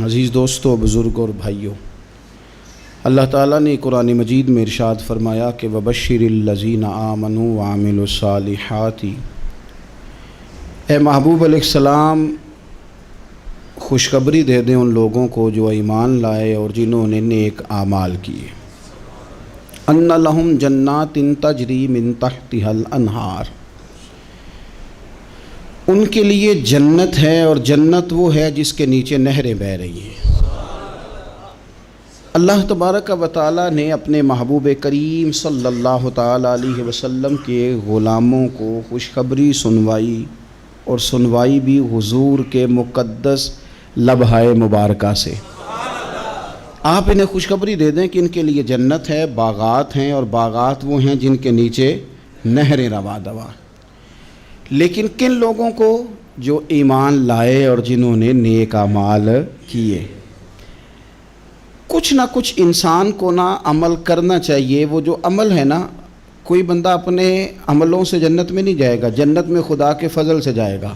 عزیز دوستو، بزرگ اور بھائیوں، اللہ تعالیٰ نے قرآن مجید میں ارشاد فرمایا کہ وَبَشِّرِ الَّذِينَ آمَنُوا وَعَمِلُوا الصَّالِحَاتِ، اے محبوب علیہ السلام خوشخبری دے دیں ان لوگوں کو جو ایمان لائے اور جنہوں نے نیک اعمال کیے، اَنَّ لَهُمْ جَنَّاتٍ تَجْرِي مِن تَحْتِهَا الْأَنْهَارُ، ان کے لیے جنت ہے، اور جنت وہ ہے جس کے نیچے نہریں بہہ رہی ہیں۔ اللہ تبارک و تعالیٰ نے اپنے محبوب کریم صلی اللہ تعالیٰ علیہ وسلم کے غلاموں کو خوشخبری سنوائی، اور سنوائی بھی حضور کے مقدس لبہائے مبارکہ سے۔ آپ انہیں خوشخبری دے دیں کہ ان کے لیے جنت ہے، باغات ہیں، اور باغات وہ ہیں جن کے نیچے نہریں رواں دواں۔ لیکن کن لوگوں کو؟ جو ایمان لائے اور جنہوں نے نیک اعمال کیے۔ کچھ نہ کچھ انسان کو نہ عمل کرنا چاہیے۔ وہ جو عمل ہے نا، کوئی بندہ اپنے عملوں سے جنت میں نہیں جائے گا، جنت میں خدا کے فضل سے جائے گا۔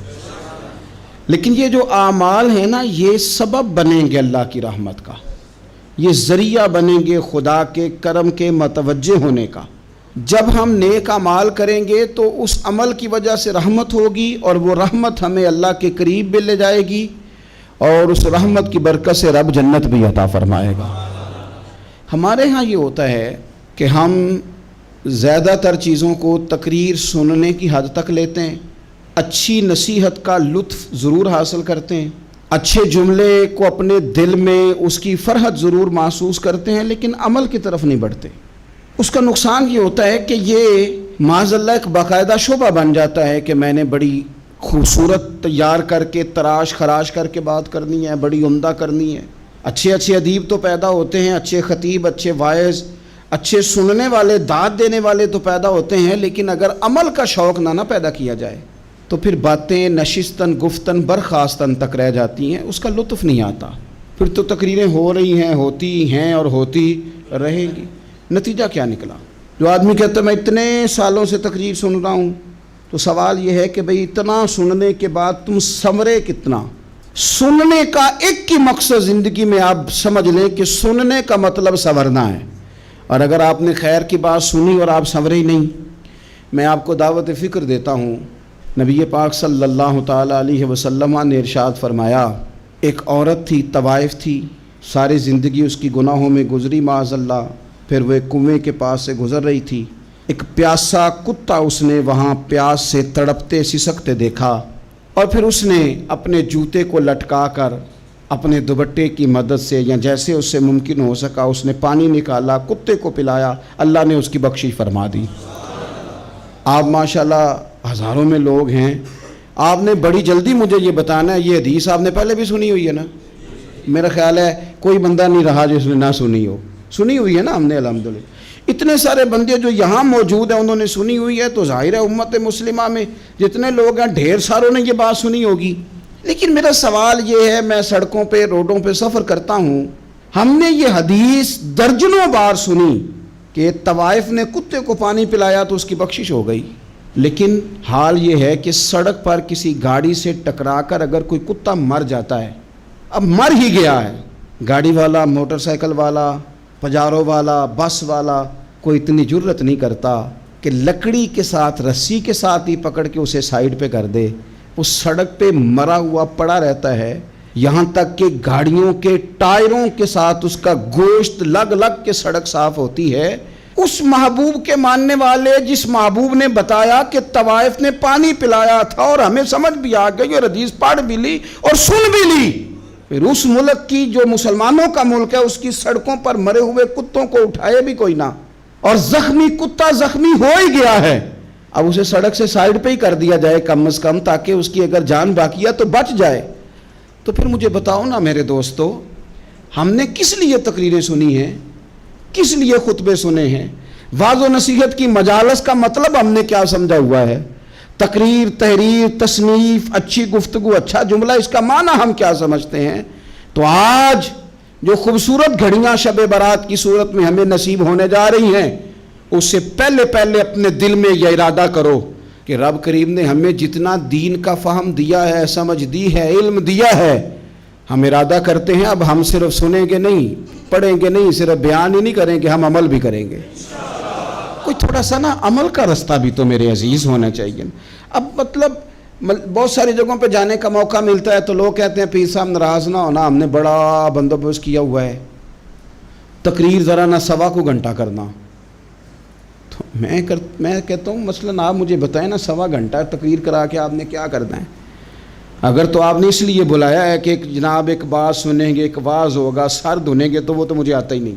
لیکن یہ جو اعمال ہیں نا، یہ سبب بنیں گے اللہ کی رحمت کا، یہ ذریعہ بنیں گے خدا کے کرم کے متوجہ ہونے کا۔ جب ہم نیک اعمال کریں گے تو اس عمل کی وجہ سے رحمت ہوگی، اور وہ رحمت ہمیں اللہ کے قریب بھی لے جائے گی، اور اس رحمت کی برکت سے رب جنت بھی عطا فرمائے گا۔ ہمارے ہاں یہ ہوتا ہے کہ ہم زیادہ تر چیزوں کو تقریر سننے کی حد تک لیتے ہیں، اچھی نصیحت کا لطف ضرور حاصل کرتے ہیں، اچھے جملے کو اپنے دل میں اس کی فرحت ضرور محسوس کرتے ہیں، لیکن عمل کی طرف نہیں بڑھتے۔ اس کا نقصان یہ ہوتا ہے کہ یہ معاذ اللہ ایک باقاعدہ شعبہ بن جاتا ہے کہ میں نے بڑی خوبصورت تیار کر کے تراش خراش کر کے بات کرنی ہے، بڑی عمدہ کرنی ہے۔ اچھے ادیب تو پیدا ہوتے ہیں، اچھے خطیب، اچھے واعظ، اچھے سننے والے، داد دینے والے تو پیدا ہوتے ہیں، لیکن اگر عمل کا شوق نہ پیدا کیا جائے تو پھر باتیں نشستن گفتن برخاستن تک رہ جاتی ہیں، اس کا لطف نہیں آتا۔ پھر تو تقریریں ہو رہی ہیں، ہوتی ہیں اور ہوتی رہیں گی۔ نتیجہ کیا نکلا؟ جو آدمی کہتا ہے میں اتنے سالوں سے تقریر سن رہا ہوں، تو سوال یہ ہے کہ بھئی اتنا سننے کے بعد تم سنورے کتنا؟ سننے کا ایک ہی مقصد زندگی میں آپ سمجھ لیں کہ سننے کا مطلب سنورنا ہے، اور اگر آپ نے خیر کی بات سنی اور آپ سنورے ہی نہیں، میں آپ کو دعوت فکر دیتا ہوں۔ نبی پاک صلی اللہ تعالیٰ علیہ وسلم نے ارشاد فرمایا، ایک عورت تھی، طوائف تھی، ساری زندگی اس کی گناہوں میں گزری معاذ اللہ۔ پھر وہ ایک کنویں کے پاس سے گزر رہی تھی، ایک پیاسا کتا اس نے وہاں پیاس سے تڑپتے سسکتے دیکھا، اور پھر اس نے اپنے جوتے کو لٹکا کر اپنے دوپٹے کی مدد سے یا جیسے اس سے ممکن ہو سکا اس نے پانی نکالا، کتے کو پلایا، اللہ نے اس کی بخشش فرما دی۔ آپ ماشاءاللہ ہزاروں میں لوگ ہیں، آپ نے بڑی جلدی مجھے یہ بتانا ہے، یہ حدیث آپ نے پہلے بھی سنی ہوئی ہے نا؟ میرا خیال ہے کوئی بندہ نہیں رہا جس نے نہ سنی ہو۔ سنی ہوئی ہے نا ہم نے الحمدللہ۔ اتنے سارے بندے جو یہاں موجود ہیں انہوں نے سنی ہوئی ہے، تو ظاہر ہے امت مسلمہ میں جتنے لوگ ہیں ڈھیر ساروں نے یہ بات سنی ہوگی۔ لیکن میرا سوال یہ ہے، میں سڑکوں پہ روڈوں پہ سفر کرتا ہوں، ہم نے یہ حدیث درجنوں بار سنی کہ طوائف نے کتے کو پانی پلایا تو اس کی بخشش ہو گئی، لیکن حال یہ ہے کہ سڑک پر کسی گاڑی سے ٹکرا کر اگر کوئی کتا مر جاتا ہے، اب مر ہی گیا ہے، گاڑی والا، موٹر سائیکل والا، پجارو والا، بس والا کوئی اتنی جرت نہیں کرتا کہ لکڑی کے ساتھ، رسی کے ساتھ ہی پکڑ کے اسے سائیڈ پہ کر دے۔ اس سڑک پہ مرا ہوا پڑا رہتا ہے، یہاں تک کہ گاڑیوں کے ٹائروں کے ساتھ اس کا گوشت لگ لگ کے سڑک صاف ہوتی ہے۔ اس محبوب کے ماننے والے جس محبوب نے بتایا کہ طوائف نے پانی پلایا تھا، اور ہمیں سمجھ بھی آ گئی اور حدیث پڑھ بھی لی اور سن بھی لی، پھر اس ملک کی جو مسلمانوں کا ملک ہے اس کی سڑکوں پر مرے ہوئے کتوں کو اٹھائے بھی کوئی نہ، اور زخمی کتا زخمی ہو ہی گیا ہے، اب اسے سڑک سے سائیڈ پہ ہی کر دیا جائے کم از کم، تاکہ اس کی اگر جان باقی ہے تو بچ جائے۔ تو پھر مجھے بتاؤ نا میرے دوستو، ہم نے کس لیے تقریریں سنی ہیں، کس لیے خطبے سنے ہیں؟ واعظ و نصیحت کی مجالس کا مطلب ہم نے کیا سمجھا ہوا ہے؟ تقریر، تحریر، تصنیف، اچھی گفتگو، اچھا جملہ، اس کا معنی ہم کیا سمجھتے ہیں؟ تو آج جو خوبصورت گھڑیاں شب برات کی صورت میں ہمیں نصیب ہونے جا رہی ہیں، اس سے پہلے اپنے دل میں یہ ارادہ کرو کہ رب کریم نے ہمیں جتنا دین کا فہم دیا ہے، سمجھ دی ہے، علم دیا ہے، ہم ارادہ کرتے ہیں اب ہم صرف سنیں گے نہیں، پڑھیں گے نہیں، صرف بیان ہی نہیں کریں گے، ہم عمل بھی کریں گے۔ کوئی تھوڑا سا نا عمل کا رستہ بھی تو میرے عزیز ہونا چاہیے۔ اب مطلب بہت ساری جگہوں پہ جانے کا موقع ملتا ہے تو لوگ کہتے ہیں پیر صاحب ناراض نہ ہونا، ہم نے بڑا بندوبست کیا ہوا ہے، تقریر ذرا نہ 1.25 گھنٹہ کرنا۔ تو میں کہتا ہوں مثلاً آپ مجھے بتائیں نا 1.25 گھنٹہ تقریر کرا کے آپ نے کیا کرنا ہے؟ اگر تو آپ نے اس لیے بلایا ہے کہ جناب ایک بات سنیں گے، ایک واعظ ہوگا، سر دھنیں گے، تو وہ تو مجھے آتا ہی نہیں،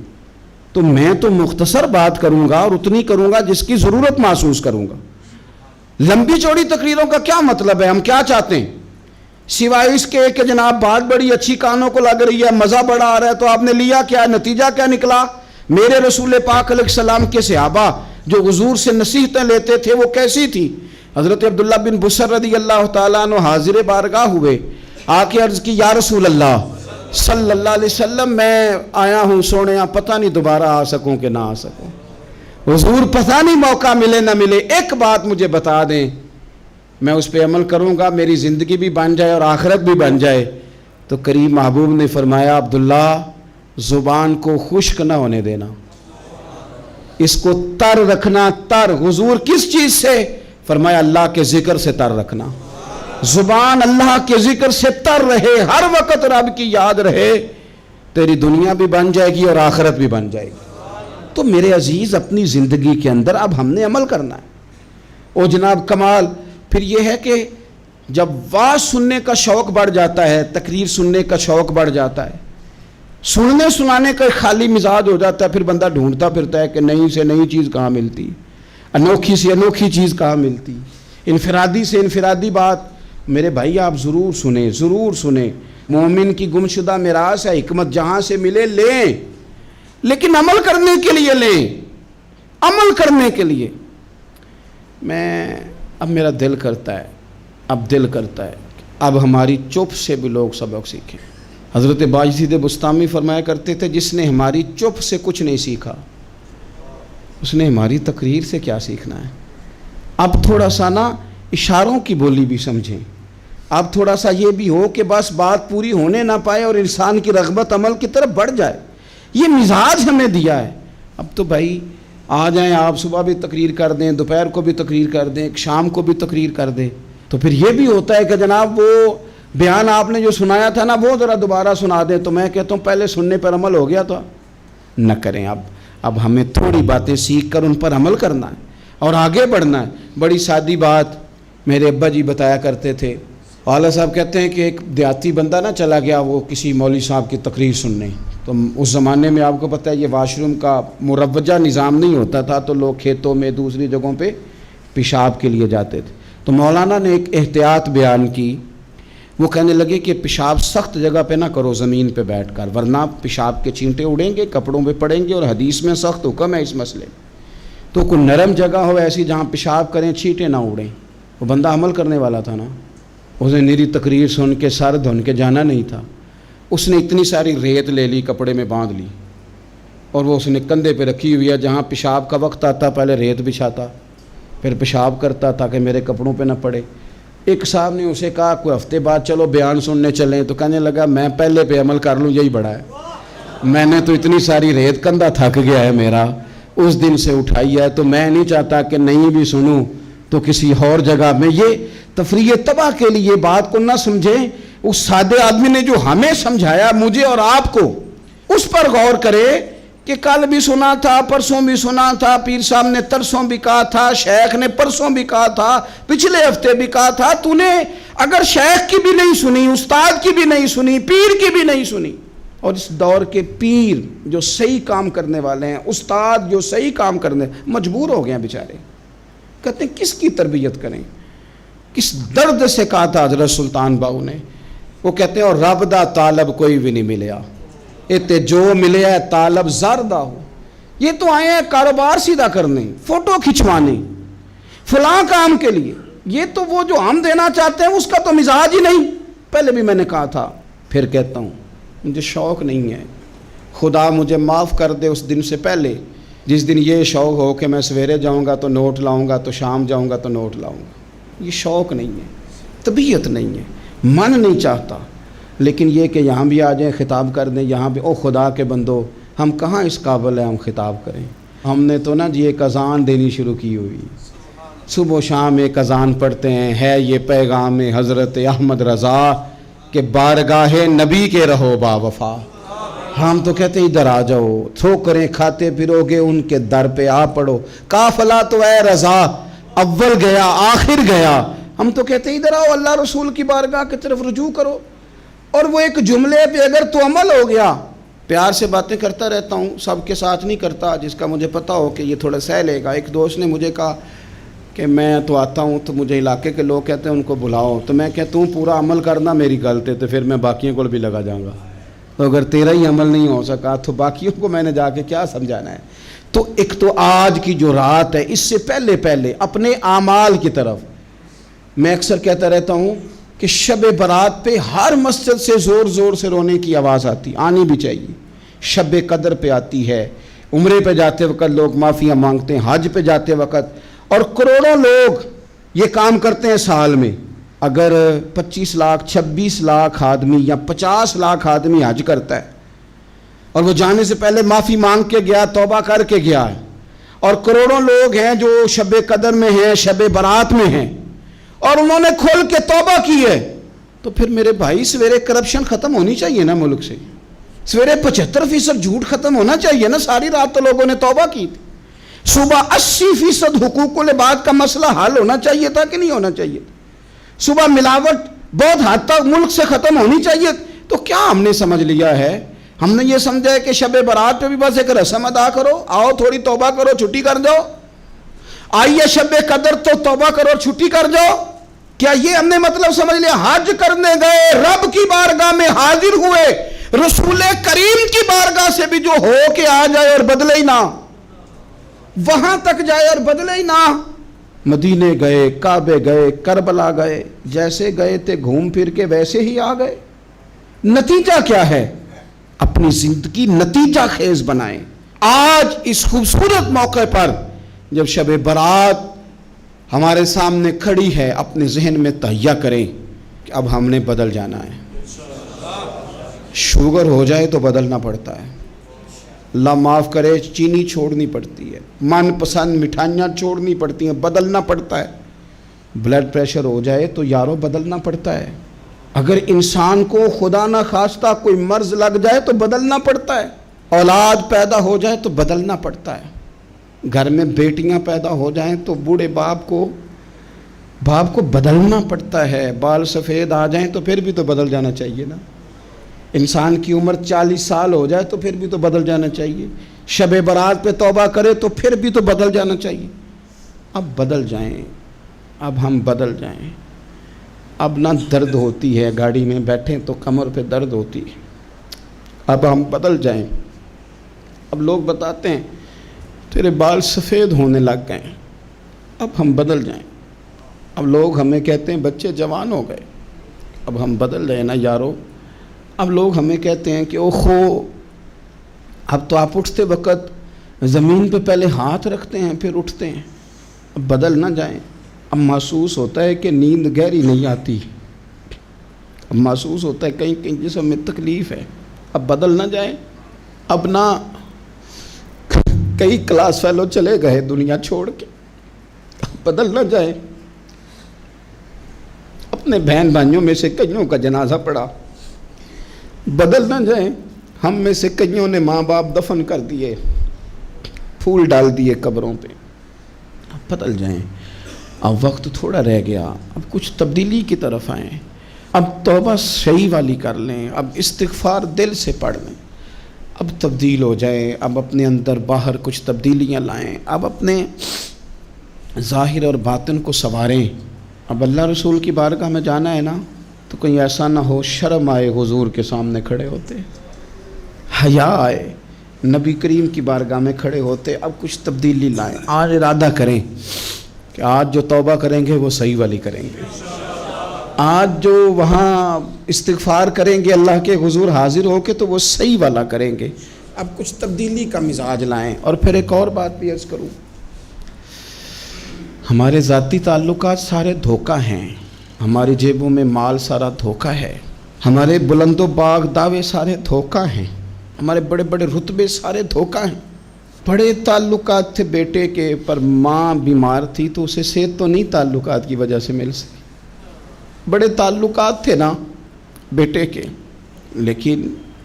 تو میں تو مختصر بات کروں گا اور اتنی کروں گا جس کی ضرورت محسوس کروں گا۔ لمبی چوڑی تقریروں کا کیا مطلب ہے؟ ہم کیا چاہتے ہیں سوائے اس کے کہ جناب بات بڑی اچھی کانوں کو لگ رہی ہے، مزہ بڑا آ رہا ہے، تو آپ نے لیا کیا؟ نتیجہ کیا نکلا؟ میرے رسول پاک علیہ السلام کے صحابہ جو حضور سے نصیحتیں لیتے تھے وہ کیسی تھی؟ حضرت عبداللہ بن بصر رضی اللہ تعالیٰ عنہ حاضر بارگاہ ہوئے، آ کے عرض کی یا رسول اللہ صلی اللہ علیہ وسلم، میں آیا ہوں سونے، پتہ نہیں دوبارہ آ سکوں کہ نہ آ سکوں، حضور پتہ نہیں موقع ملے نہ ملے، ایک بات مجھے بتا دیں، میں اس پہ عمل کروں گا، میری زندگی بھی بن جائے اور آخرت بھی بن جائے۔ تو کریم محبوب نے فرمایا عبداللہ زبان کو خشک نہ ہونے دینا، اس کو تر رکھنا۔ تر حضور کس چیز سے؟ فرمایا اللہ کے ذکر سے تر رکھنا، زبان اللہ کے ذکر سے تر رہے، ہر وقت رب کی یاد رہے، تیری دنیا بھی بن جائے گی اور آخرت بھی بن جائے گی۔ تو میرے عزیز اپنی زندگی کے اندر اب ہم نے عمل کرنا ہے۔ او جناب کمال پھر یہ ہے کہ جب واعظ سننے کا شوق بڑھ جاتا ہے، تقریر سننے کا شوق بڑھ جاتا ہے، سننے سنانے کا خالی مزاج ہو جاتا ہے، پھر بندہ ڈھونڈتا پھرتا ہے کہ نئی سے نئی چیز کہاں ملتی، انوکھی سے انوکھی چیز کہاں ملتی، انفرادی سے انفرادی بات۔ میرے بھائی آپ ضرور سنیں، ضرور سنیں، مومن کی گمشدہ میراث ہے، حکمت جہاں سے ملے لیں، لیکن عمل کرنے کے لیے لیں، عمل کرنے کے لیے۔ اب میرا دل کرتا ہے اب ہماری چپ سے بھی لوگ سبق سیکھیں۔ حضرت باجید بستامی فرمایا کرتے تھے جس نے ہماری چپ سے کچھ نہیں سیکھا اس نے ہماری تقریر سے کیا سیکھنا ہے۔ اب تھوڑا سا نا اشاروں کی بولی بھی سمجھیں، اب تھوڑا سا یہ بھی ہو کہ بس بات پوری ہونے نہ پائے اور انسان کی رغبت عمل کی طرف بڑھ جائے، یہ مزاج ہمیں دیا ہے۔ اب تو بھائی آ جائیں آپ، صبح بھی تقریر کر دیں، دوپہر کو بھی تقریر کر دیں، شام کو بھی تقریر کر دیں، تو پھر یہ بھی ہوتا ہے کہ جناب وہ بیان آپ نے جو سنایا تھا نا وہ ذرا دوبارہ سنا دیں، تو میں کہتا ہوں پہلے سننے پر عمل ہو گیا تو نہ کریں۔ اب ہمیں تھوڑی باتیں سیکھ کر ان پر عمل کرنا ہے اور آگے بڑھنا ہے۔ بڑی سادی بات میرے ابا جی بتایا کرتے تھے، والا صاحب کہتے ہیں کہ ایک دیہاتی بندہ نہ چلا گیا وہ کسی مولوی صاحب کی تقریر سننے، تو اس زمانے میں آپ کو پتہ ہے یہ واش روم کا مروجہ نظام نہیں ہوتا تھا، تو لوگ کھیتوں میں دوسری جگہوں پہ پیشاب کے لیے جاتے تھے۔ تو مولانا نے ایک احتیاط بیان کی، وہ کہنے لگے کہ پیشاب سخت جگہ پہ نہ کرو زمین پہ بیٹھ کر، ورنہ پیشاب کے چینٹے اڑیں گے، کپڑوں پہ پڑیں گے، اور حدیث میں سخت حکم ہے اس مسئلے میں۔ تو کوئی نرم جگہ ہو ایسی جہاں پیشاب کریں چینٹے نہ اڑیں۔ وہ بندہ عمل کرنے والا تھا نا، اس نے میری تقریر سن کے سر دھن کے جانا نہیں تھا، اس نے اتنی ساری ریت لے لی، کپڑے میں باندھ لی، اور وہ اس نے کندھے پہ رکھی ہوئی ہے، جہاں پیشاب کا وقت آتا پہلے ریت بچھاتا، پھر پیشاب کرتا تاکہ میرے کپڑوں پہ نہ پڑے۔ ایک صاحب نے اسے کہا کوئی ہفتے بعد چلو بیان سننے چلیں، تو کہنے لگا میں پہلے پہ عمل کر لوں یہی بڑا ہے، میں نے تو اتنی ساری ریت کندھا تھک گیا ہے میرا اس دن سے اٹھائی ہے، تو میں نہیں چاہتا کہ نہیں بھی سنوں تو کسی اور جگہ میں۔ یہ تفریح تباہ کے لیے بات کو نہ سمجھیں، اس سادے آدمی نے جو ہمیں سمجھایا مجھے اور آپ کو، اس پر غور کرے کہ کل بھی سنا تھا، پرسوں بھی سنا تھا، پیر صاحب نے ترسوں بھی کہا تھا، شیخ نے پرسوں بھی کہا تھا، پچھلے ہفتے بھی کہا تھا، تو نے اگر شیخ کی بھی نہیں سنی، استاد کی بھی نہیں سنی، پیر کی بھی نہیں سنی، اور اس دور کے پیر جو صحیح کام کرنے والے ہیں، استاد جو صحیح کام کرنے مجبور ہو گئے ہیں بیچارے، کہتے ہیں کس کی تربیت کریں، کس درد سے کہا تھا حضرت سلطان باؤ نے، وہ کہتے ہیں اور رب دا طالب کوئی بھی نہیں ملیا، اتے جو ملے ہے طالب زردہ ہو۔ یہ تو آئے ہیں کاروبار سیدھا کرنے، فوٹو کھچوانے، فلاں کام کے لیے، یہ تو وہ جو ہم دینا چاہتے ہیں اس کا تو مزاج ہی نہیں۔ پہلے بھی میں نے کہا تھا، پھر کہتا ہوں، مجھے شوق نہیں ہے، خدا مجھے معاف کر دے اس دن سے پہلے جس دن یہ شوق ہو کہ میں سویرے جاؤں گا تو نوٹ لاؤں گا، تو شام جاؤں گا تو نوٹ لاؤں گا۔ یہ شوق نہیں ہے، طبیعت نہیں ہے، من نہیں چاہتا، لیکن یہ کہ یہاں بھی آ جائیں خطاب کر دیں یہاں بھی، او خدا کے بندو ہم کہاں اس قابل ہیں ہم خطاب کریں؟ ہم نے تو نا جی ایک اذان دینی شروع کی ہوئی، صبح و شام ایک اذان پڑھتے ہیں، ہے یہ پیغام حضرت احمد رضا کہ بارگاہ نبی کے رہو با وفا۔ ہم تو کہتے ہیں ادھر آ جاؤ، ٹھوکریں کھاتے پھرو گے ان کے در پہ آ پڑو، قافلہ تو اے رضا اول گیا آخر گیا۔ ہم تو کہتے ہیں ادھر آؤ، اللہ رسول کی بارگاہ کی طرف رجوع کرو۔ اور وہ ایک جملے پہ اگر تو عمل ہو گیا، پیار سے باتیں کرتا رہتا ہوں، سب کے ساتھ نہیں کرتا، جس کا مجھے پتا ہو کہ یہ تھوڑا سہ لے گا۔ ایک دوست نے مجھے کہا کہ میں تو آتا ہوں تو مجھے علاقے کے لوگ کہتے ہیں ان کو بلاؤ، تو میں کہتا ہوں پورا عمل کرنا میری غلط ہے، تو پھر میں باقیوں کو بھی لگا جاؤں گا، تو اگر تیرا ہی عمل نہیں ہو سکا تو باقیوں کو میں نے جا کے کیا سمجھانا ہے؟ تو ایک تو آج کی جو رات ہے، اس سے پہلے اپنے اعمال کی طرف میں اکثر کہتا رہتا ہوں کہ شب برات پہ ہر مسجد سے زور زور سے رونے کی آواز آنی بھی چاہیے۔ شب قدر پہ آتی ہے، عمرے پہ جاتے وقت لوگ معافیاں مانگتے ہیں، حج پہ جاتے وقت، اور کروڑوں لوگ یہ کام کرتے ہیں سال میں۔ اگر 25 لاکھ 26 لاکھ آدمی یا 50 لاکھ آدمی حج کرتا ہے اور وہ جانے سے پہلے معافی مانگ کے گیا، توبہ کر کے گیا ہے، اور کروڑوں لوگ ہیں جو شب قدر میں ہیں، شب برات میں ہیں، اور انہوں نے کھل کے توبہ کی ہے، تو پھر میرے بھائی سویرے کرپشن ختم ہونی چاہیے نا ملک سے، سویرے 75% جھوٹ ختم ہونا چاہیے نا۔ ساری رات تو لوگوں نے توبہ کی تھی، صبح 80% حقوق العباد کا مسئلہ حل ہونا چاہیے تھا کہ نہیں ہونا چاہیے تھا؟ صبح ملاوٹ بہت حد تک ملک سے ختم ہونی چاہیے۔ تو کیا ہم نے سمجھ لیا ہے؟ ہم نے یہ سمجھا ہے کہ شب برات پہ بھی بس ایک رسم ادا کرو، آؤ تھوڑی توبہ کرو چھٹی کر جاؤ، آئیے شب قدر تو توبہ کرو چھٹی کر جاؤ۔ کیا یہ ہم نے مطلب سمجھ لیا؟ حج کرنے گئے، رب کی بارگاہ میں حاضر ہوئے، رسول کریم کی بارگاہ سے بھی جو ہو کے آ جائے اور بدلے ہی نہ، وہاں تک جائے اور بدلے ہی نہ۔ مدینے گئے، کعبے گئے، کربلا گئے، جیسے گئے تھے گھوم پھر کے ویسے ہی آ گئے۔ نتیجہ کیا ہے؟ اپنی زندگی نتیجہ خیز بنائیں۔ آج اس خوبصورت موقع پر جب شب برات ہمارے سامنے کھڑی ہے، اپنے ذہن میں تہیہ کریں کہ اب ہم نے بدل جانا ہے۔ شوگر ہو جائے تو بدلنا پڑتا ہے، اللہ معاف کرے، چینی چھوڑنی پڑتی ہے، من پسند مٹھائیاں چھوڑنی پڑتی ہیں، بدلنا پڑتا ہے۔ بلڈ پریشر ہو جائے تو یارو بدلنا پڑتا ہے۔ اگر انسان کو خدا نہ خواستہ کوئی مرض لگ جائے تو بدلنا پڑتا ہے۔ اولاد پیدا ہو جائے تو بدلنا پڑتا ہے۔ گھر میں بیٹیاں پیدا ہو جائیں تو بوڑھے باپ کو بدلنا پڑتا ہے۔ بال سفید آ جائیں تو پھر بھی تو بدل جانا چاہیے نا۔ انسان کی عمر 40 سال ہو جائے تو پھر بھی تو بدل جانا چاہیے۔ شب برات پہ توبہ کرے تو پھر بھی تو بدل جانا چاہیے۔ اب بدل جائیں، اب ہم بدل جائیں۔ اب نہ درد ہوتی ہے، گاڑی میں بیٹھیں تو کمر پہ درد ہوتی ہے، اب ہم بدل جائیں۔ اب لوگ بتاتے ہیں تیرے بال سفید ہونے لگ گئے، اب ہم بدل جائیں۔ اب لوگ ہمیں کہتے ہیں بچے جوان ہو گئے، اب ہم بدل جائیں نا یارو۔ اب لوگ ہمیں کہتے ہیں کہ اوخو اب تو آپ اٹھتے وقت زمین پہ پہلے ہاتھ رکھتے ہیں پھر اٹھتے ہیں، اب بدل نہ جائیں۔ اب محسوس ہوتا ہے کہ نیند گہری نہیں آتی، اب محسوس ہوتا ہے کہیں کہیں جسم میں تکلیف ہے، اب بدل نہ جائیں۔ اب نہ کئی کلاس فیلو چلے گئے دنیا چھوڑ کے، اب بدل نہ جائیں۔ اپنے بہن بھائیوں میں سے کئیوں کا جنازہ پڑا، بدل نہ جائیں۔ ہم میں سے کئیوں نے ماں باپ دفن کر دیے، پھول ڈال دیے قبروں پہ، اب بدل جائیں۔ اب وقت تھوڑا رہ گیا، اب کچھ تبدیلی کی طرف آئیں، اب توبہ صحیح والی کر لیں، اب استغفار دل سے پڑھ لیں، اب تبدیل ہو جائیں، اب اپنے اندر باہر کچھ تبدیلیاں لائیں، اب اپنے ظاہر اور باطن کو سنواریں۔ اب اللہ رسول کی بارگاہ میں جانا ہے نا، تو کہیں ایسا نہ ہو شرم آئے حضور کے سامنے کھڑے ہوتے، حیا آئے نبی کریم کی بارگاہ میں کھڑے ہوتے۔ اب کچھ تبدیلی لائیں، آج ارادہ کریں کہ آج جو توبہ کریں گے وہ صحیح والی کریں گے، آج جو وہاں استغفار کریں گے اللہ کے حضور حاضر ہو کے تو وہ صحیح والا کریں گے۔ اب کچھ تبدیلی کا مزاج لائیں۔ اور پھر ایک اور بات بھی عرض کروں، ہمارے ذاتی تعلقات سارے دھوکہ ہیں، ہماری جیبوں میں مال سارا دھوکہ ہے، ہمارے بلند و باغ دعوے سارے دھوکہ ہیں، ہمارے بڑے بڑے رتبے سارے دھوکہ ہیں۔ بڑے تعلقات تھے بیٹے کے، پر ماں بیمار تھی تو اسے صحت تو نہیں تعلقات کی وجہ سے مل سکی۔ بڑے تعلقات تھے نا بیٹے کے، لیکن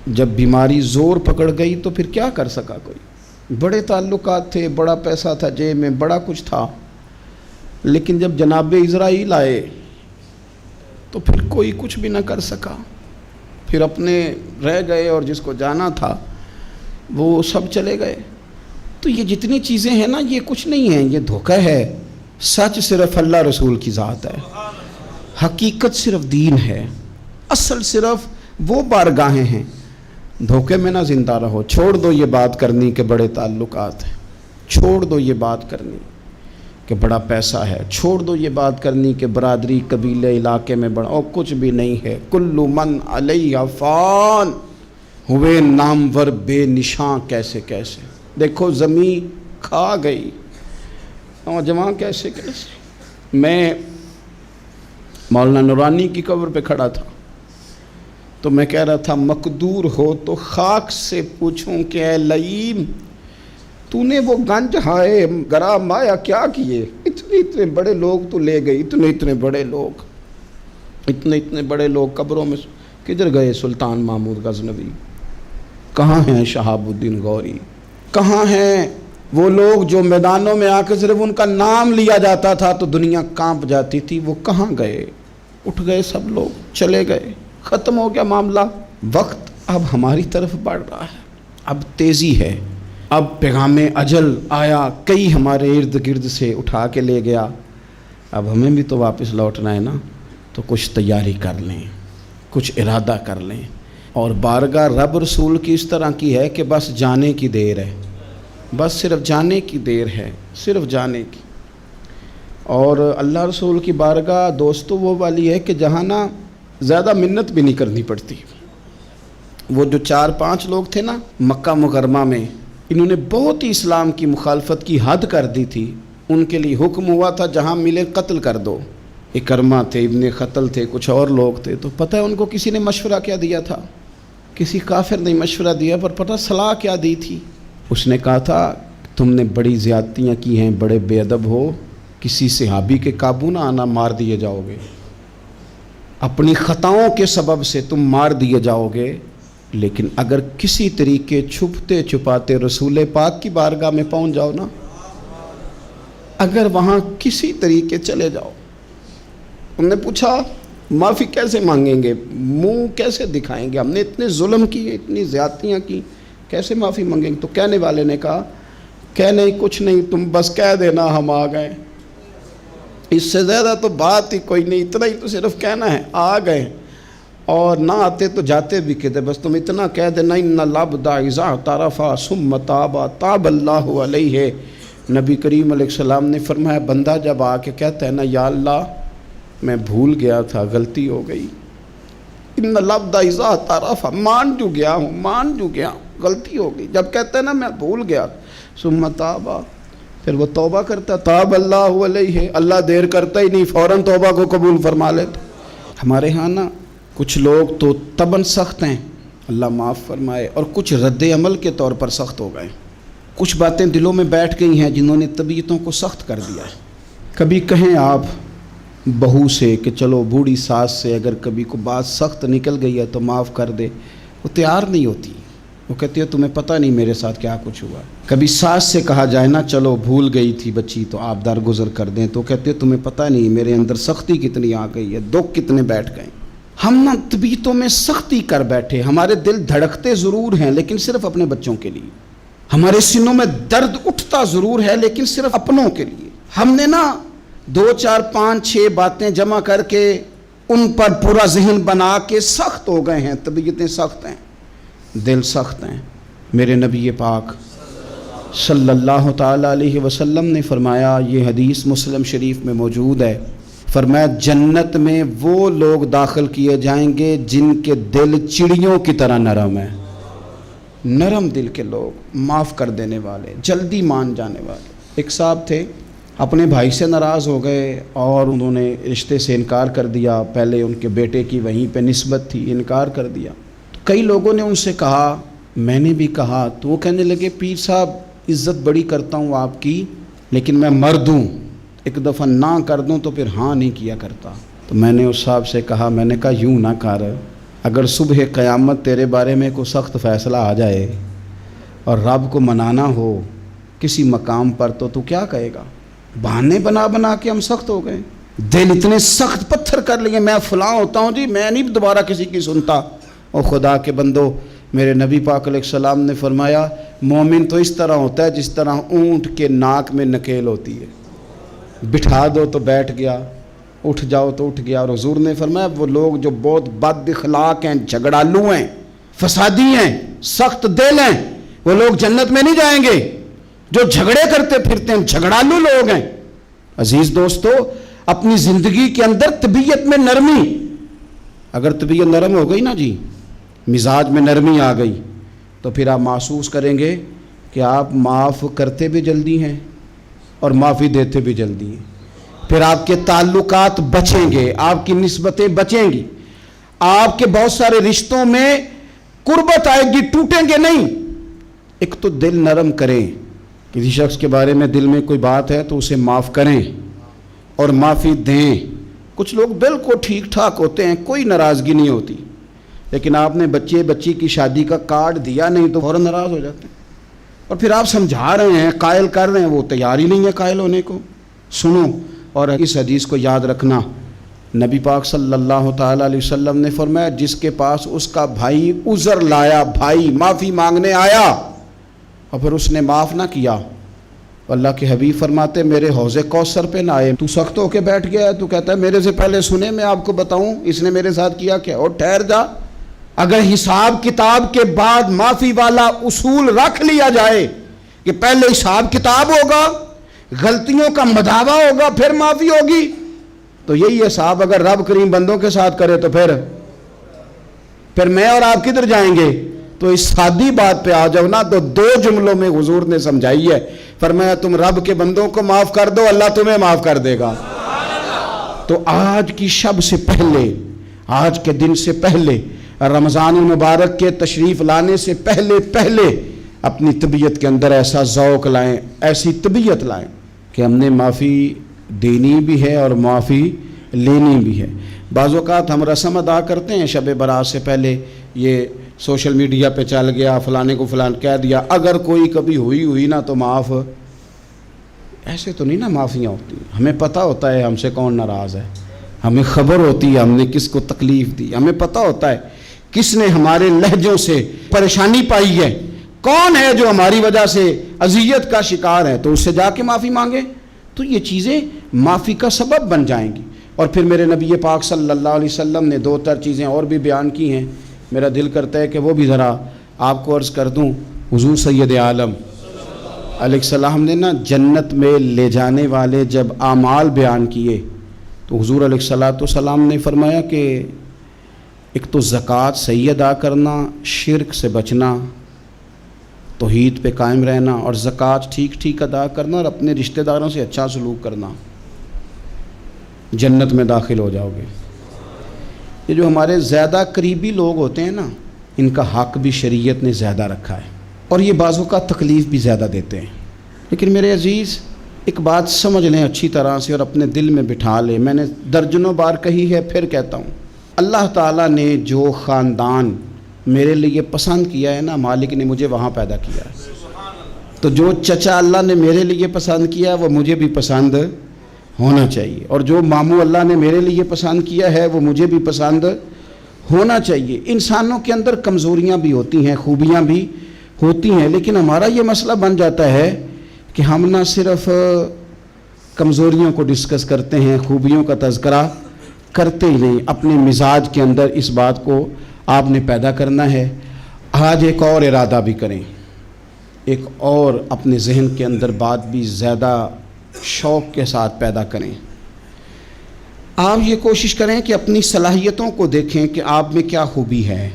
جب بیماری زور پکڑ گئی تو پھر کیا کر سکا کوئی؟ بڑے تعلقات تھے، بڑا پیسہ تھا جیب میں، بڑا کچھ تھا، لیکن جب جناب اسرائیل آئے تو پھر کوئی کچھ بھی نہ کر سکا، پھر اپنے رہ گئے، اور جس کو جانا تھا وہ سب چلے گئے۔ تو یہ جتنی چیزیں ہیں نا، یہ کچھ نہیں ہیں، یہ دھوکہ ہے۔ سچ صرف اللہ رسول کی ذات ہے، حقیقت صرف دین ہے، اصل صرف وہ بارگاہیں ہیں۔ دھوکے میں نہ زندہ رہو، چھوڑ دو یہ بات کرنی کہ بڑے تعلقات ہیں، چھوڑ دو یہ بات کرنی کہ بڑا پیسہ ہے، چھوڑ دو یہ بات کرنی کہ برادری قبیلے علاقے میں بڑا، اور کچھ بھی نہیں ہے۔ کل من علیہ فان، ہوئے نامور بے نشاں کیسے کیسے۔ دیکھو زمین کھا گئی، نوجوان کیسے کیسے۔ میں مولانا نورانی کی قبر پہ کھڑا تھا تو میں کہہ رہا تھا مقدور ہو تو خاک سے پوچھوں کہ اے لئیم تو نے وہ گنج ہائے گرا مایا کیا کیے؟ اتنے بڑے لوگ تو لے گئی، اتنے بڑے لوگ قبروں میں کدھر گئے؟ سلطان محمود غزنوی کہاں ہیں؟ شہاب الدین غوری کہاں ہیں؟ وہ لوگ جو میدانوں میں آ کے صرف ان کا نام لیا جاتا تھا تو دنیا کانپ جاتی تھی، وہ کہاں گئے؟ اٹھ گئے سب لوگ، چلے گئے، ختم ہو گیا معاملہ۔ وقت اب ہماری طرف بڑھ رہا ہے، اب تیزی ہے، اب پیغام اجل آیا، کئی ہمارے ارد گرد سے اٹھا کے لے گیا، اب ہمیں بھی تو واپس لوٹنا ہے نا، تو کچھ تیاری کر لیں، کچھ ارادہ کر لیں۔ اور بارگاہ رب رسول کی اس طرح کی ہے کہ بس جانے کی دیر ہے، بس صرف جانے کی دیر ہے، صرف جانے کی۔ اور اللہ رسول کی بارگاہ دوستو وہ والی ہے کہ جہاں نا زیادہ منت بھی نہیں کرنی پڑتی۔ وہ جو 4-5 لوگ تھے نا مکہ مکرمہ میں، انہوں نے بہت ہی اسلام کی مخالفت کی حد کر دی تھی، ان کے لیے حکم ہوا تھا جہاں ملے قتل کر دو۔ اکرمہ تھے، ابن قتل تھے، کچھ اور لوگ تھے، تو پتہ ہے ان کو کسی نے مشورہ کیا دیا تھا؟ کسی کافر نے مشورہ دیا، پر پتہ صلاح کیا دی تھی؟ اس نے کہا تھا تم نے بڑی زیادتیاں کی ہیں، بڑے بے ادب ہو، کسی صحابی کے قابو نہ آنا، مار دیے جاؤ گے، اپنی خطاؤں کے سبب سے تم مار دیے جاؤ گے، لیکن اگر کسی طریقے چھپتے چھپاتے رسول پاک کی بارگاہ میں پہنچ جاؤ نا، اگر وہاں کسی طریقے چلے جاؤ۔ انہوں نے پوچھا معافی کیسے مانگیں گے، منہ کیسے دکھائیں گے، ہم نے اتنے ظلم کیے، اتنی زیادتیاں کی، کیسے معافی مانگیں گے؟ تو کہنے والے نے کہا کہ نہیں کچھ نہیں، تم بس کہہ دینا ہم آ گئے، اس سے زیادہ تو بات ہی کوئی نہیں، اتنا ہی تو صرف کہنا ہے، آ گئے، اور نہ آتے تو جاتے بھی کہتے، بس تم اتنا کہہ دینا ان العبد اذا اعترف ثم تاب تاب اللہ علیہ۔ نبی کریم علیہ السلام نے فرمایا بندہ جب آ کے کہتا ہے نا یا اللہ میں بھول گیا تھا، غلطی ہو گئی، ان العبد اذا اعترف، مان جو گیا ہوں، مان جو گیا، غلطی ہو گئی، جب کہتا ہے نا میں بھول گیا، ثم تاب، پھر وہ توبہ کرتا، تاب اللہ علیہ، اللہ دیر کرتا ہی نہیں، فوراً توبہ کو قبول فرما لیتا۔ ہمارے ہاں نا کچھ لوگ تو طبعاً سخت ہیں، اللہ معاف فرمائے، اور کچھ رد عمل کے طور پر سخت ہو گئے، کچھ باتیں دلوں میں بیٹھ گئی ہیں جنہوں نے طبیعتوں کو سخت کر دیا ہے۔ کبھی کہیں آپ بہو سے کہ چلو بوڑھی ساس سے اگر کبھی کو بات سخت نکل گئی ہے تو معاف کر دے، وہ تیار نہیں ہوتی، وہ کہتی ہے تمہیں پتہ نہیں میرے ساتھ کیا کچھ ہوا۔ کبھی ساس سے کہا جائے نا چلو بھول گئی تھی بچی تو آپ درگزر کر دیں، تو کہتے ہیں تمہیں پتہ نہیں میرے اندر سختی کتنی آ گئی ہے، دکھ کتنے بیٹھ گئے۔ ہم نا طبیعتوں میں سختی کر بیٹھے، ہمارے دل دھڑکتے ضرور ہیں لیکن صرف اپنے بچوں کے لیے، ہمارے سینوں میں درد اٹھتا ضرور ہے لیکن صرف اپنوں کے لیے۔ ہم نے نا 2 4 5 6 باتیں جمع کر کے ان پر پورا ذہن بنا کے سخت ہو گئے ہیں، طبیعتیں سخت ہیں، دل سخت ہیں۔ میرے نبی پاک صلی اللہ تعالی علیہ وسلم نے فرمایا، یہ حدیث مسلم شریف میں موجود ہے، فرمایا جنت میں وہ لوگ داخل کیے جائیں گے جن کے دل چڑیوں کی طرح نرم ہیں، نرم دل کے لوگ، معاف کر دینے والے، جلدی مان جانے والے۔ ایک صاحب تھے اپنے بھائی سے ناراض ہو گئے اور انہوں نے رشتے سے انکار کر دیا. پہلے ان کے بیٹے کی وہیں پہ نسبت تھی, انکار کر دیا. کئی لوگوں نے ان سے کہا, میں نے بھی کہا, تو وہ کہنے لگے پیر صاحب عزت بڑی کرتا ہوں آپ کی, لیکن میں مرد ہوں, ایک دفعہ نہ کر دوں تو پھر ہاں نہیں کیا کرتا. تو میں نے اس صاحب سے کہا, میں نے کہا یوں نہ کر, اگر صبح قیامت تیرے بارے میں کوئی سخت فیصلہ آ جائے اور رب کو منانا ہو کسی مقام پر تو کیا کہے گا؟ بہانے بنا بنا کے ہم سخت ہو گئے, دل اتنے سخت پتھر کر لیے, میں فلاں ہوتا ہوں جی, میں نہیں دوبارہ کسی کی سنتا. اور خدا کے بندو, میرے نبی پاک علیہ السلام نے فرمایا مومن تو اس طرح ہوتا ہے جس طرح اونٹ کے ناک میں نکیل ہوتی ہے, بٹھا دو تو بیٹھ گیا, اٹھ جاؤ تو اٹھ گیا. اور حضور نے فرمایا وہ لوگ جو بہت بد اخلاق ہیں, جھگڑالو ہیں, فسادی ہیں, سخت دل ہیں, وہ لوگ جنت میں نہیں جائیں گے. جو جھگڑے کرتے پھرتے ہیں جھگڑالو لوگ ہیں. عزیز دوستو, اپنی زندگی کے اندر طبیعت میں نرمی, اگر طبیعت نرم ہو گئی نا جی, مزاج میں نرمی آ گئی, تو پھر آپ محسوس کریں گے کہ آپ معاف کرتے بھی جلدی ہیں اور معافی دیتے بھی جلدی ہیں. پھر آپ کے تعلقات بچیں گے, آپ کی نسبتیں بچیں گی, آپ کے بہت سارے رشتوں میں قربت آئے گی, ٹوٹیں گے نہیں. ایک تو دل نرم کریں, کسی شخص کے بارے میں دل میں کوئی بات ہے تو اسے معاف کریں اور معافی دیں. کچھ لوگ بالکل ٹھیک ٹھاک ہوتے ہیں, کوئی ناراضگی نہیں ہوتی, لیکن آپ نے بچی کی شادی کا کارڈ دیا نہیں تو فوراً ناراض ہو جاتے ہیں. اور پھر آپ سمجھا رہے ہیں, قائل کر رہے ہیں, وہ تیار ہی نہیں ہے قائل ہونے کو. سنو, اور اس حدیث کو یاد رکھنا, نبی پاک صلی اللہ تعالیٰ علیہ وسلم نے فرمایا جس کے پاس اس کا بھائی عذر لایا, بھائی معافی مانگنے آیا اور پھر اس نے معاف نہ کیا, اللہ کے حبیب فرماتے میرے حوض کوثر پہ نہ آئے. تو سخت ہو کے بیٹھ گیا ہے, تو کہتا ہے میرے سے پہلے سنے, میں آپ کو بتاؤں اس نے میرے ساتھ کیا کیا. اور ٹھہر جا, اگر حساب کتاب کے بعد معافی والا اصول رکھ لیا جائے کہ پہلے حساب کتاب ہوگا, غلطیوں کا مداوع ہوگا, پھر معافی ہوگی, تو یہی حساب اگر رب کریم بندوں کے ساتھ کرے تو پھر میں اور آپ کدھر جائیں گے. تو اس سادی بات پہ آ جاؤ نا, تو 2 جملوں میں حضور نے سمجھائی ہے. فرمایا تم رب کے بندوں کو معاف کر دو, اللہ تمہیں معاف کر دے گا. تو آج کی شب سے پہلے, آج کے دن سے پہلے, رمضان المبارک کے تشریف لانے سے پہلے اپنی طبیعت کے اندر ایسا ذوق لائیں, ایسی طبیعت لائیں کہ ہم نے معافی دینی بھی ہے اور معافی لینی بھی ہے. بعض اوقات ہم رسم ادا کرتے ہیں شب برات سے پہلے, یہ سوشل میڈیا پہ چل گیا, فلانے کو فلان کہہ دیا, اگر کوئی کبھی ہوئی نا تو معاف. ایسے تو نہیں نا معافیاں ہوتی. ہمیں پتہ ہوتا ہے ہم سے کون ناراض ہے, ہمیں خبر ہوتی ہے ہم نے کس کو تکلیف دی, ہمیں پتہ ہوتا ہے کس نے ہمارے لہجوں سے پریشانی پائی ہے, کون ہے جو ہماری وجہ سے اذیت کا شکار ہے, تو اس سے جا کے معافی مانگے. تو یہ چیزیں معافی کا سبب بن جائیں گی. اور پھر میرے نبی پاک صلی اللہ علیہ وسلم نے 2-4 چیزیں اور بھی بیان کی ہیں, میرا دل کرتا ہے کہ وہ بھی ذرا آپ کو عرض کر دوں. حضور سید عالم علیہ السلام نے نا جنت میں لے جانے والے جب اعمال بیان کیے تو حضور علیہ السلام نے فرمایا کہ ایک تو زکوٰۃ صحیح ادا کرنا, شرک سے بچنا, توحید پہ قائم رہنا, اور زکوٰۃ ٹھیک ادا کرنا, اور اپنے رشتہ داروں سے اچھا سلوک کرنا, جنت میں داخل ہو جاؤ گے. یہ جو ہمارے زیادہ قریبی لوگ ہوتے ہیں نا, ان کا حق بھی شریعت نے زیادہ رکھا ہے, اور یہ بعضوں کا تکلیف بھی زیادہ دیتے ہیں. لیکن میرے عزیز ایک بات سمجھ لیں اچھی طرح سے اور اپنے دل میں بٹھا لیں, میں نے درجنوں بار کہی ہے, پھر کہتا ہوں, اللہ تعالیٰ نے جو خاندان میرے لیے پسند کیا ہے نا, مالک نے مجھے وہاں پیدا کیا ہے. تو جو چچا اللہ نے میرے لیے پسند کیا وہ مجھے بھی پسند ہونا چاہیے, اور جو ماموں اللہ نے میرے لیے پسند کیا ہے وہ مجھے بھی پسند ہونا چاہیے. انسانوں کے اندر کمزوریاں بھی ہوتی ہیں, خوبیاں بھی ہوتی ہیں, لیکن ہمارا یہ مسئلہ بن جاتا ہے کہ ہم نہ صرف کمزوریوں کو ڈسکس کرتے ہیں, خوبیوں کا تذکرہ کرتے ہی نہیں. اپنے مزاج کے اندر اس بات کو آپ نے پیدا کرنا ہے. آج ایک اور ارادہ بھی کریں, ایک اور اپنے ذہن کے اندر بات بھی زیادہ شوق کے ساتھ پیدا کریں. آپ یہ کوشش کریں کہ اپنی صلاحیتوں کو دیکھیں کہ آپ میں کیا خوبی ہے,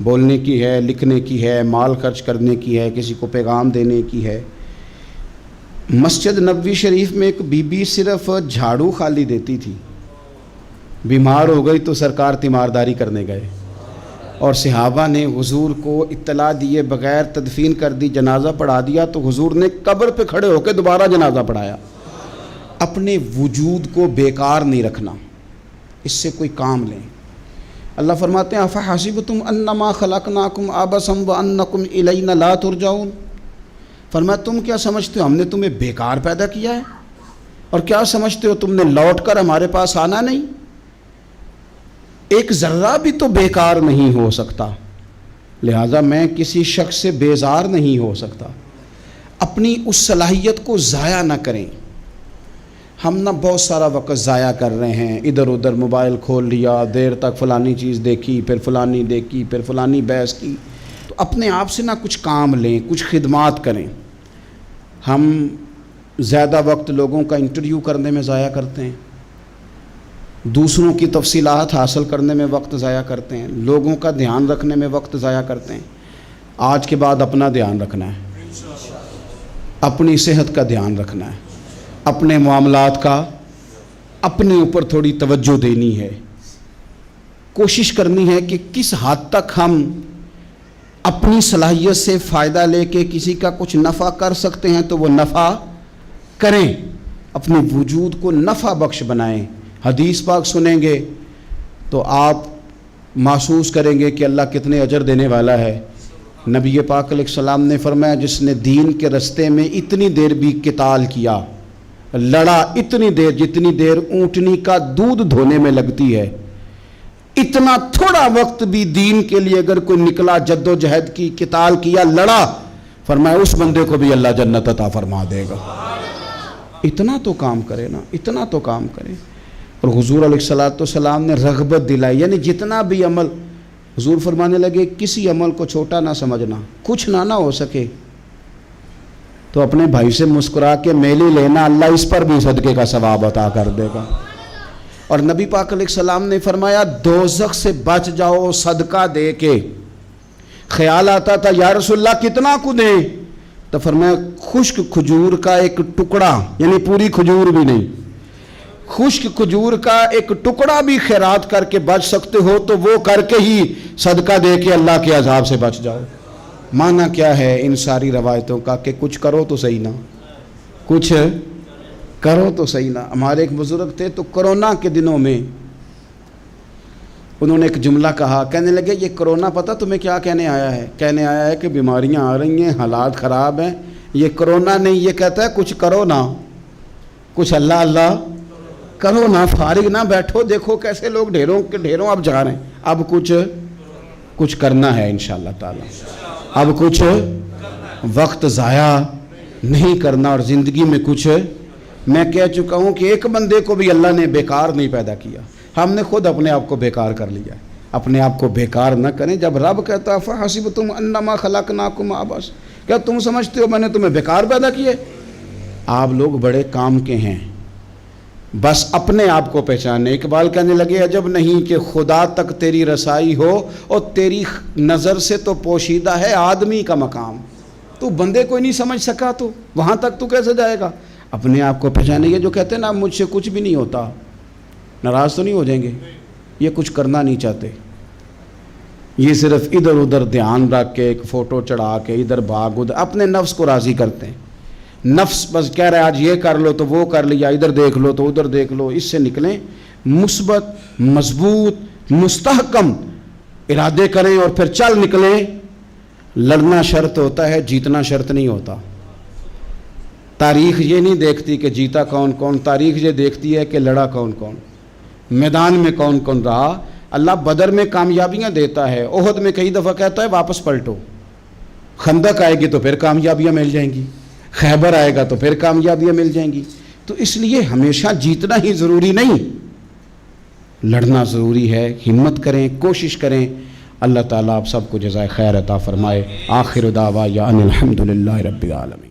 بولنے کی ہے, لکھنے کی ہے, مال خرچ کرنے کی ہے, کسی کو پیغام دینے کی ہے. مسجد نبوی شریف میں ایک بی بی صرف جھاڑو خالی دیتی تھی، بیمار ہو گئی تو سرکار تیمارداری کرنے گئے، اور صحابہ نے حضور کو اطلاع دیے بغیر تدفین کر دی، جنازہ پڑھا دیا، تو حضور نے قبر پہ کھڑے ہو کے دوبارہ جنازہ پڑھایا۔ اپنے وجود کو بیکار نہیں رکھنا، اس سے کوئی کام لیں۔ اللہ فرماتے ہیں افحسبتم انما خلقناکم عبثا وانکم الینا لا ترجعون، فرمایا تم کیا سمجھتے ہو ہم نے تمہیں بیکار پیدا کیا ہے، اور کیا سمجھتے ہو تم نے لوٹ کر ہمارے پاس آنا نہیں؟ ایک ذرہ بھی تو بیکار نہیں ہو سکتا، لہٰذا میں کسی شخص سے بیزار نہیں ہو سکتا۔ اپنی اس صلاحیت کو ضائع نہ کریں۔ ہم نہ بہت سارا وقت ضائع کر رہے ہیں، ادھر ادھر موبائل کھول لیا، دیر تک فلانی چیز دیکھی، پھر فلانی دیکھی، پھر فلانی بحث کی۔ تو اپنے آپ سے نہ کچھ کام لیں، کچھ خدمات کریں۔ ہم زیادہ وقت لوگوں کا انٹرویو کرنے میں ضائع کرتے ہیں، دوسروں کی تفصیلات حاصل کرنے میں وقت ضائع کرتے ہیں، لوگوں کا دھیان رکھنے میں وقت ضائع کرتے ہیں۔ آج کے بعد اپنا دھیان رکھنا ہے، اپنی صحت کا دھیان رکھنا ہے، اپنے معاملات کا اپنے اوپر تھوڑی توجہ دینی ہے، کوشش کرنی ہے کہ کس حد تک ہم اپنی صلاحیت سے فائدہ لے کے کسی کا کچھ نفع کر سکتے ہیں تو وہ نفع کریں، اپنے وجود کو نفع بخش بنائیں۔ حدیث پاک سنیں گے تو آپ محسوس کریں گے کہ اللہ کتنے اجر دینے والا ہے۔ نبی پاک علیہ السلام نے فرمایا جس نے دین کے رستے میں اتنی دیر بھی قتال کیا، لڑا، اتنی دیر جتنی دیر اونٹنی کا دودھ دھونے میں لگتی ہے، اتنا تھوڑا وقت بھی دین کے لیے اگر کوئی نکلا، جد و جہد کی، قتال کیا، لڑا، فرمایا اس بندے کو بھی اللہ جنت عطا فرما دے گا۔ اتنا تو کام کرے نا، اتنا تو کام کرے۔ اور حضور علیہ السلام نے رغبت دلائی، یعنی جتنا بھی عمل، حضور فرمانے لگے کسی عمل کو چھوٹا نہ سمجھنا، کچھ نہ ہو سکے تو اپنے بھائی سے مسکرا کے میلی لینا، اللہ اس پر بھی صدقے کا ثواب عطا کر دے گا۔ اور نبی پاک علیہ السلام نے فرمایا دوزخ سے بچ جاؤ صدقہ دے کے۔ خیال آتا تھا یا رسول اللہ کتنا کو دیں؟ تو فرمایا خشک کھجور کا ایک ٹکڑا، یعنی پوری کھجور بھی نہیں، خشک کھجور کا ایک ٹکڑا بھی خیرات کر کے بچ سکتے ہو تو وہ کر کے ہی صدقہ دے کے اللہ کے عذاب سے بچ جاؤ۔ معنی کیا ہے ان ساری روایتوں کا کہ کچھ کرو تو صحیح نا، کچھ کرو تو صحیح نا۔ ہمارے ایک بزرگ تھے تو کرونا کے دنوں میں انہوں نے ایک جملہ کہا، کہنے لگے یہ کرونا پتہ تمہیں کیا کہنے آیا ہے؟ کہنے آیا ہے کہ بیماریاں آ رہی ہیں، حالات خراب ہیں، یہ کرونا نہیں، یہ کہتا ہے کچھ کرو نا، کچھ اللہ اللہ کرو نا، فارغ نہ بیٹھو، دیکھو کیسے لوگ ڈھیروں کے ڈھیروں اب جا رہے ہیں، اب کچھ کرنا ہے انشاءاللہ تعالی، اب کچھ وقت ضائع نہیں کرنا، اور زندگی میں کچھ، میں کہہ چکا ہوں کہ ایک بندے کو بھی اللہ نے بیکار نہیں پیدا کیا، ہم نے خود اپنے آپ کو بیکار کر لیا۔ اپنے آپ کو بیکار نہ کریں۔ جب رب کہتا ہے فحسبتم انما خلقناکم عبث، کیا تم سمجھتے ہو میں نے تمہیں بیکار پیدا کیے؟ آپ لوگ بڑے کام کے ہیں، بس اپنے آپ کو پہچانے۔ اقبال کہنے لگے عجب نہیں کہ خدا تک تیری رسائی ہو، اور تیری نظر سے تو پوشیدہ ہے آدمی کا مقام، تو بندے کوئی نہیں سمجھ سکا تو وہاں تک تو کیسے جائے گا؟ اپنے آپ کو پہچانے۔ یہ جو کہتے ہیں نا مجھ سے کچھ بھی نہیں ہوتا، ناراض تو نہیں ہو جائیں گے؟ یہ کچھ کرنا نہیں چاہتے، یہ صرف ادھر ادھر دھیان رکھ کے ایک فوٹو چڑھا کے ادھر بھاگ ادھر اپنے نفس کو راضی کرتے ہیں۔ نفس بس کہہ رہا ہے آج یہ کر لو تو وہ کر لیا، ادھر دیکھ لو تو ادھر دیکھ لو۔ اس سے نکلیں، مثبت، مضبوط، مستحکم ارادے کریں اور پھر چل نکلیں۔ لڑنا شرط ہوتا ہے، جیتنا شرط نہیں ہوتا۔ تاریخ یہ نہیں دیکھتی کہ جیتا کون کون، تاریخ یہ دیکھتی ہے کہ لڑا کون کون، میدان میں کون کون رہا۔ اللہ بدر میں کامیابیاں دیتا ہے، احد میں کئی دفعہ کہتا ہے واپس پلٹو، خندق آئے گی تو پھر کامیابیاں مل جائیں گی، خیبر آئے گا تو پھر کامیابیاں مل جائیں گی۔ تو اس لیے ہمیشہ جیتنا ہی ضروری نہیں، لڑنا ضروری ہے۔ ہمت کریں، کوشش کریں۔ اللہ تعالیٰ آپ سب کو جزائے خیر عطا فرمائے۔ آخر دعوانا ان الحمد للہ رب العالمین۔